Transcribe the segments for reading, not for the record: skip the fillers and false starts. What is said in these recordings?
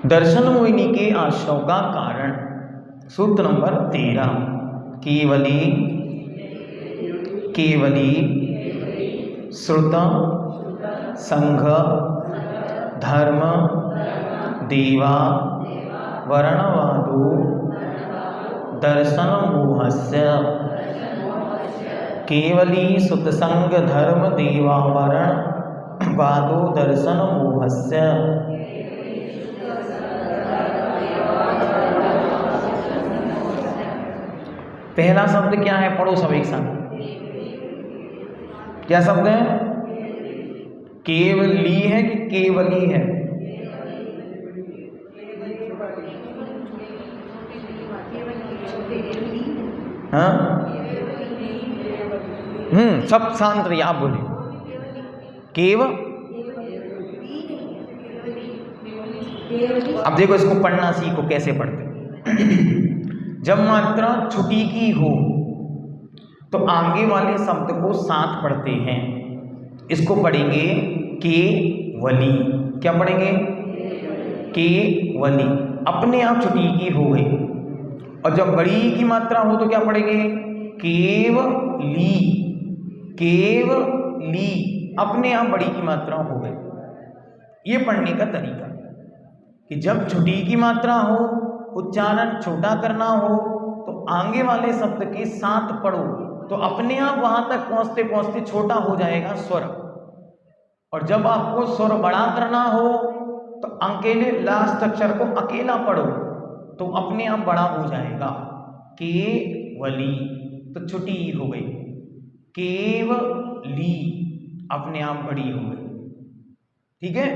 दर्शन मोहिनी के आश्रय का कारण। सूत्र नंबर 13। केवली केवली श्रुत संघ धर्म देवा वर्णवादो दर्शन मोहस्य। केवली सुतसंग धर्म देवा वर्ण वादो दर्शन मोहस्य। पहला शब्द क्या है, पढ़ो सब एक साथ। क्या शब्द है? केवली है कि केवली है? हाँ, सब शांत रहिए, आप बोलिए। अब देखो इसको पढ़ना सीखो, कैसे पढ़ते। जब मात्रा छुटी की हो तो आगे वाले शब्द को साथ पढ़ते हैं। इसको पढ़ेंगे केवली। क्या पढ़ेंगे? केवली। अपने आप छुटी की हो गई। और जब बड़ी की मात्रा हो तो क्या पढ़ेंगे? केवली। केवली, अपने आप बड़ी की मात्रा हो गई। ये पढ़ने का तरीका कि जब छुटी की मात्रा हो, उच्चारण छोटा करना हो, तो आगे वाले शब्द के साथ पढ़ो तो अपने आप वहां तक पहुंचते पहुंचते छोटा हो जाएगा स्वर। और जब आपको स्वर बड़ा करना हो तो अकेले लास्ट अक्षर को अकेला पढ़ो तो अपने आप बड़ा हो जाएगा। केवली तो छुटी हो गई, केवली अपने आप बड़ी हो गई। ठीक है,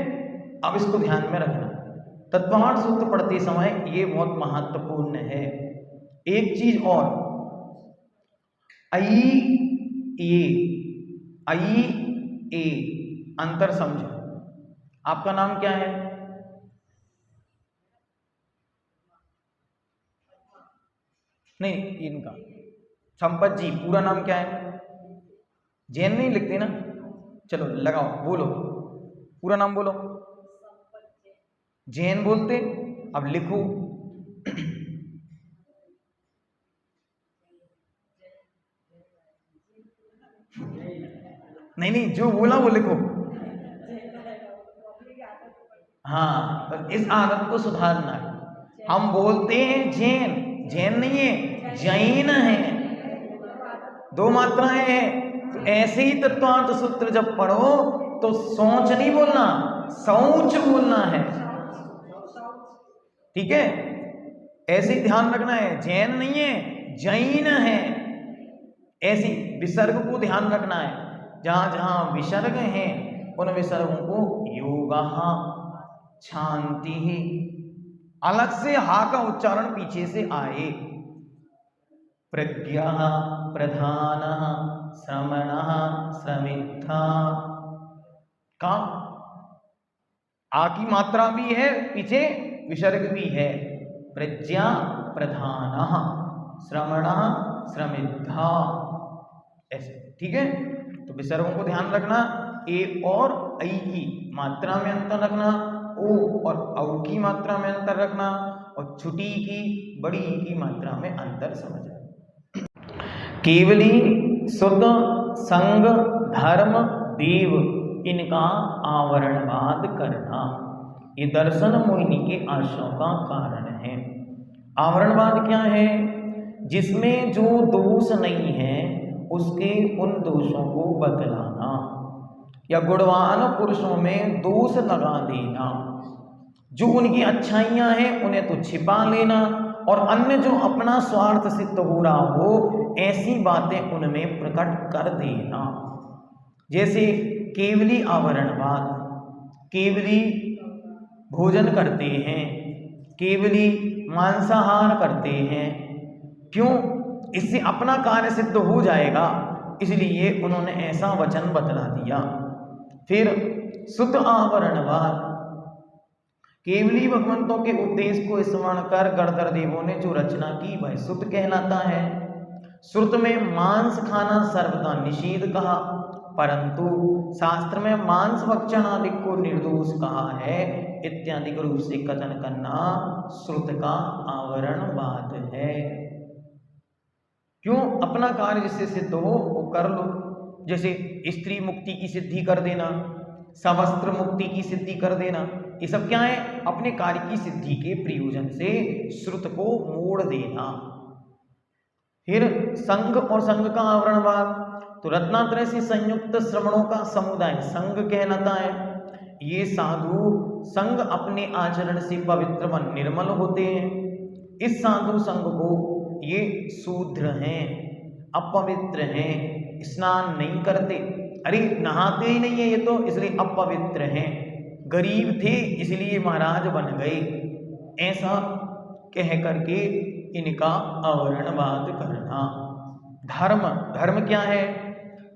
अब इसको ध्यान में रखना। तत्वार्थ सूत्र पढ़ते समय ये बहुत महत्वपूर्ण है। एक चीज और, आई ए अंतर समझो। आपका नाम क्या है? नहीं, इनका संपत जी। पूरा नाम क्या है? जैन नहीं लिखते ना? चलो लगाओ, बोलो पूरा नाम बोलो। जैन बोलते, अब लिखो। नहीं, जो बोला वो लिखो। हाँ, तो इस आदत को सुधारना है। हम बोलते हैं जैन, जैन नहीं है, जैन है। दो मात्राएं हैं। तो ऐसे ही तत्वार्थ सूत्र जब पढ़ो तो सोच नहीं बोलना, सौच बोलना है। ठीक है, ऐसे ही ध्यान रखना है। जैन नहीं है, जैन है। ऐसी विसर्ग को ध्यान रखना है। जहां जहां विसर्ग हैं उन विसर्गों को योगः, शांति ही, अलग से हा का उच्चारण पीछे से आए। प्रज्ञा, प्रधान, श्रमण, श्रमिद्धा का आ की मात्रा भी है, पीछे विसर्ग भी है। प्रज्ञा, प्रधान, श्रमण, श्रमिद्धा, ऐसे। ठीक है, तो विसर्गों को ध्यान रखना। ए और ऐ की मात्रा में अंतर रखना, ओ और औ की मात्रा में अंतर रखना, और छुटी की बड़ी की मात्रा में अंतर समझना। केवली, शुद्ध, संग, धर्म, देव, इनका आवरणवाद करना, ये दर्शन मोहिनी के आश्रय का कारण है। आवरणवाद क्या है? जिसमें जो दोष नहीं है उसके उन दोषों को बतलाना, या गुणवान पुरुषों में दोष लगा देना। जो उनकी अच्छाइयां हैं उन्हें तो छिपा लेना, और अन्य जो अपना स्वार्थ सिद्ध हो रहा हो ऐसी बातें उनमें प्रकट कर देना। जैसे केवली आवरणवाद, केवली भोजन करते हैं, केवली मांसाहार करते हैं। क्यों? इससे अपना कार्य सिद्ध हो जाएगा, इसलिए उन्होंने ऐसा वचन बतला दिया। फिर शुद्ध आवरणवाद, केवली भगवंतों के उपदेश को स्मरण कर गणधर देवों ने जो रचना की वह शुद्ध कहलाता है। श्रुत में मांस खाना सर्वदा निषेध कहा, परंतु शास्त्र में मांस भक्षण आदि को निर्दोष कहा है इत्यादि रूप से कथन करना श्रुत का आवरणवाद है। क्यों? अपना कार्य जिससे सिद्ध हो वो कर लो। जैसे स्त्री मुक्ति की सिद्धि कर देना, सवस्त्र मुक्ति की सिद्धि कर देना, ये सब क्या है? अपने कार्य की सिद्धि के प्रयोजन से श्रुत को मोड़ देना। फिर संघ और संघ का आवरणवाद, तो रत्नात्रय से संयुक्त श्रवणों का समुदाय संघ कहलाता है। ये साधु संघ अपने आचरण से पवित्र व निर्मल होते हैं। इस साधु संघ को ये शूद्र हैं, अपवित्र हैं, स्नान नहीं करते, अरे नहाते ही नहीं है ये तो, इसलिए अपवित्र हैं, गरीब थे इसलिए महाराज बन गए, ऐसा कह करके इनका आवरणवाद करना। धर्म, धर्म क्या है?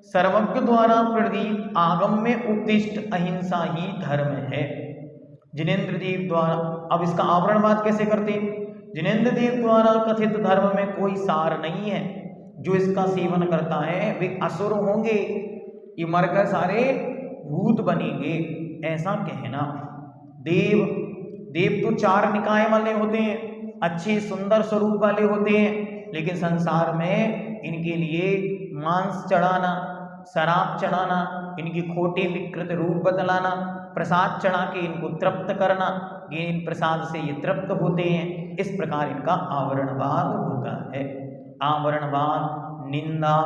सर्वज्ञ द्वारा प्रदीप आगम में उत्तिष्ठ अहिंसा ही धर्म है। जिनेन्द्र देव द्वारा, अब इसका आवरणवाद कैसे करते? जिनेन्द्र देव द्वारा कथित धर्म में कोई सार नहीं है, जो इसका सेवन करता है वे असुर होंगे, ये मरकर सारे भूत बनेंगे, ऐसा कहना। देव, देव तो चार निकाय वाले होते हैं, अच्छे सुंदर स्वरूप वाले होते हैं, लेकिन संसार में इनके लिए मांस चढ़ाना, शराब चढ़ाना, इनके खोटे विकृत रूप बतलाना, प्रसाद चढ़ा के इनको तृप्त करना, ये इन प्रसाद से ये तृप्त होते हैं, इस प्रकार इनका आवरणवाद होता है। आवरणवाद, निंदा,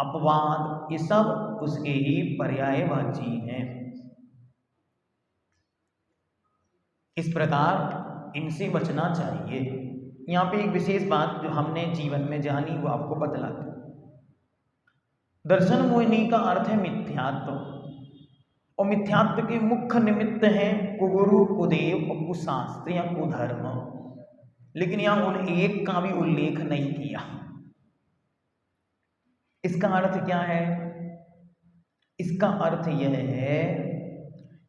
अपवाद, ये सब उसके ही पर्यायवाची हैं। इस प्रकार इनसे बचना चाहिए। यहाँ पे एक विशेष बात जो हमने जीवन में जानी वो आपको बतलाते। दर्शन मोहिनी का अर्थ है मिथ्यात्व, और मिथ्यात्व के मुख्य निमित्त हैं कुगुरु, कुदेव और कुशास्त्र या कुधर्म, लेकिन यहाँ उन एक का भी उल्लेख नहीं किया। इसका अर्थ क्या है? इसका अर्थ यह है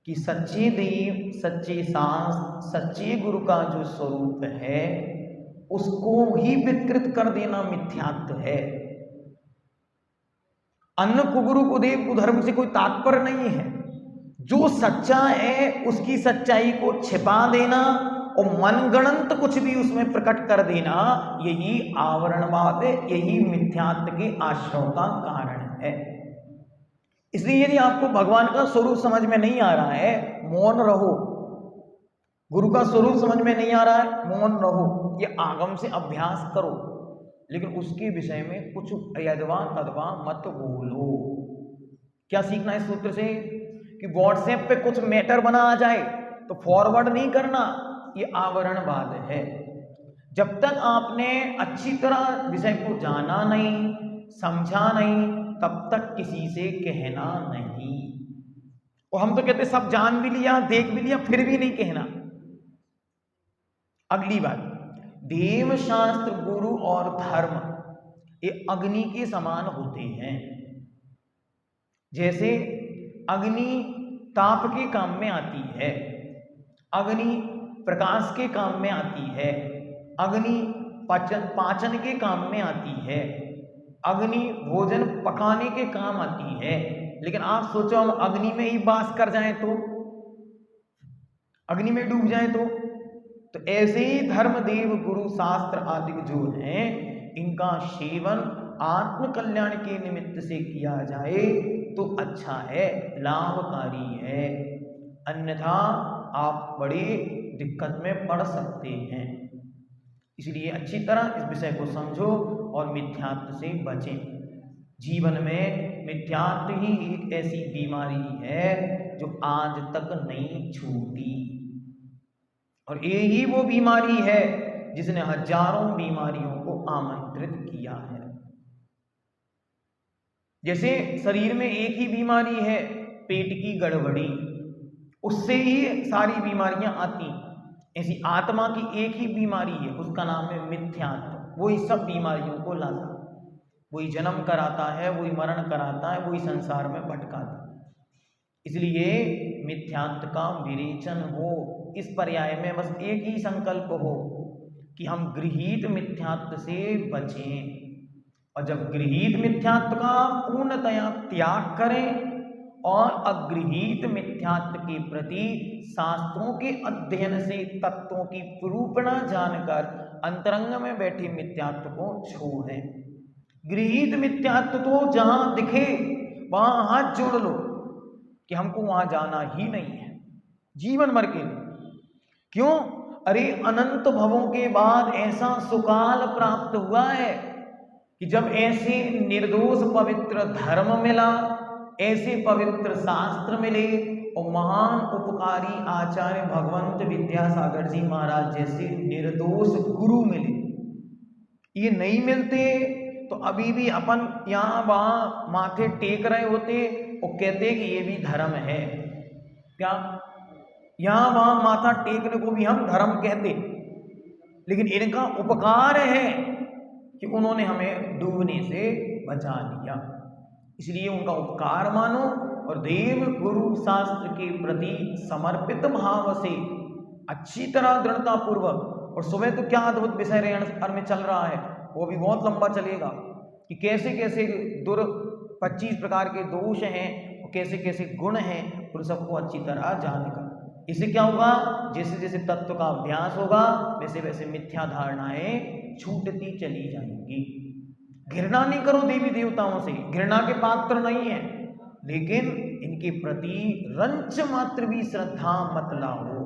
कि सच्चे देव, सच्चे शास्त्र, सच्चे गुरु का जो स्वरूप है उसको ही विकृत कर देना मिथ्यात्व है। अन्य कुगुरु, कुदेव, कुधर्म से कोई तात्पर्य नहीं है। जो सच्चा है उसकी सच्चाई को छिपा देना और मनगणंत कुछ भी उसमें प्रकट कर देना, यही आवरणवाद है, यही मिथ्यात्व के आश्रय का कारण है। इसलिए यदि आपको भगवान का स्वरूप समझ में नहीं आ रहा है, मौन रहो। गुरु का स्वरूप समझ में नहीं आ रहा है, मौन रहो, ये आगम से अभ्यास करो, लेकिन उसके विषय में कुछ यदवा तदवा मत बोलो। क्या सीखना है इस सूत्र से? कि व्हाट्सएप पे कुछ मैटर बना आ जाए तो फॉरवर्ड नहीं करना, ये आवरणवाद है। जब तक आपने अच्छी तरह विषय को जाना नहीं, समझा नहीं, तब तक किसी से कहना नहीं। और हम तो कहते सब जान भी लिया, देख भी लिया, फिर भी नहीं कहना। अगली बात, देव, शास्त्र, गुरु और धर्म ये अग्नि के समान होते हैं। जैसे अग्नि ताप के काम में आती है, अग्नि प्रकाश के काम में आती है, अग्नि पाचन के काम में आती है, अग्नि भोजन पकाने के काम आती है। लेकिन आप सोचो हम अग्नि में ही वास कर जाएं तो, अग्नि में डूब जाएं तो ऐसे ही धर्म, देव, गुरु, शास्त्र आदि जो हैं इनका सेवन आत्म कल्याण के निमित्त से किया जाए तो अच्छा है, लाभकारी है, अन्यथा आप बड़ी दिक्कत में पड़ सकते हैं। इसलिए अच्छी तरह इस विषय को समझो और मिथ्यात्व से बचें। जीवन में मिथ्यात्व ही एक ऐसी बीमारी है जो आज तक नहीं छूटी, और यही वो बीमारी है जिसने हजारों बीमारियों को आमंत्रित किया है। जैसे शरीर में एक ही बीमारी है, पेट की गड़बड़ी, उससे ही सारी बीमारियां आती। ऐसी आत्मा की एक ही बीमारी है, उसका नाम है मिथ्यात्व। वही सब बीमारियों को लाता, वही जन्म कराता है, वही मरण कराता है, वही संसार में भटकाता है। इसलिए मिथ्यात्व का विरेचन हो। इस पर्याय में बस एक ही संकल्प हो कि हम गृहीत मिथ्यात्व से बचें। और जब गृहीत मिथ्यात्व का पूर्णतया त्याग करें और अगृहीत मिथ्यात्व के प्रति शास्त्रों के अध्ययन से तत्वों की निरूपणा जानकर अंतरंग में बैठे मिथ्यात्व को छोड़ें। गृहीत मिथ्यात्व तो जहां दिखे वहां हाथ जोड़ लो कि हमको वहां जाना ही नहीं है जीवन भर के लिए। क्यों? अरे अनंत भवों के बाद ऐसा सुकाल प्राप्त हुआ है कि जब ऐसे निर्दोष पवित्र धर्म मिला, ऐसे पवित्र शास्त्र मिले और महान उपकारी आचार्य भगवंत विद्यासागर जी महाराज जैसे निर्दोष गुरु मिले, ये नहीं मिलते तो अभी भी अपन यहाँ वहाँ माथे टेक रहे होते और कहते कि ये भी धर्म है। क्या यहाँ वहाँ माथा टेकने को भी हम धर्म कहते, लेकिन इनका उपकार है कि उन्होंने हमें डूबने से बचा लिया, इसलिए उनका उपकार मानो और देव गुरु शास्त्र के प्रति समर्पित भाव से अच्छी तरह दृढ़ता पूर्वक। और सुबह तो क्या अद्भुत विषय रेणस्तर में चल रहा है, वो भी बहुत लंबा चलेगा कि कैसे कैसे 25 प्रकार के दोष हैं और कैसे कैसे गुण हैं, उन सबको अच्छी तरह जानकर इससे क्या होगा, जैसे जैसे तत्व का अभ्यास होगा वैसे वैसे मिथ्या धारणाएं छूटती चली जाएंगी। घृणा नहीं करो देवी देवताओं से, घृणा के पात्र नहीं है, लेकिन इनके प्रति रंच मात्र भी श्रद्धा मत लाओ।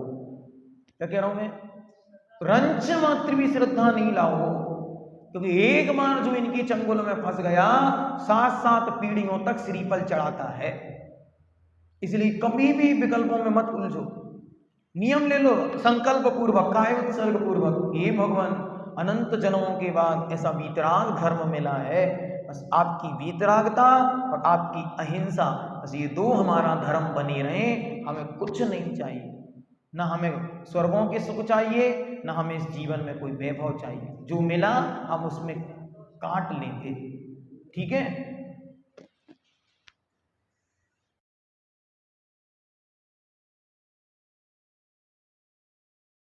क्या कह रहा हूं मैं? रंच मात्र भी श्रद्धा नहीं लाओ, क्योंकि एक बार जो इनके चंगुल में फंस गया 7-7 पीढ़ियों तक श्रीफल चढ़ाता है। इसलिए कभी भी विकल्पों में मत उलझो, नियम ले लो संकल्प पूर्वक, काय उत्सर्ग पूर्वक, ये भगवान अनंत जन्मों के बाद ऐसा वीतराग धर्म मिला है, बस आपकी वीतरागता और आपकी अहिंसा, बस ये दो हमारा धर्म बने रहे, हमें कुछ नहीं चाहिए, ना हमें स्वर्गों के सुख चाहिए, ना हमें इस जीवन में कोई वैभव चाहिए। जो मिला हम उसमें काट लेंगे, ठीक है।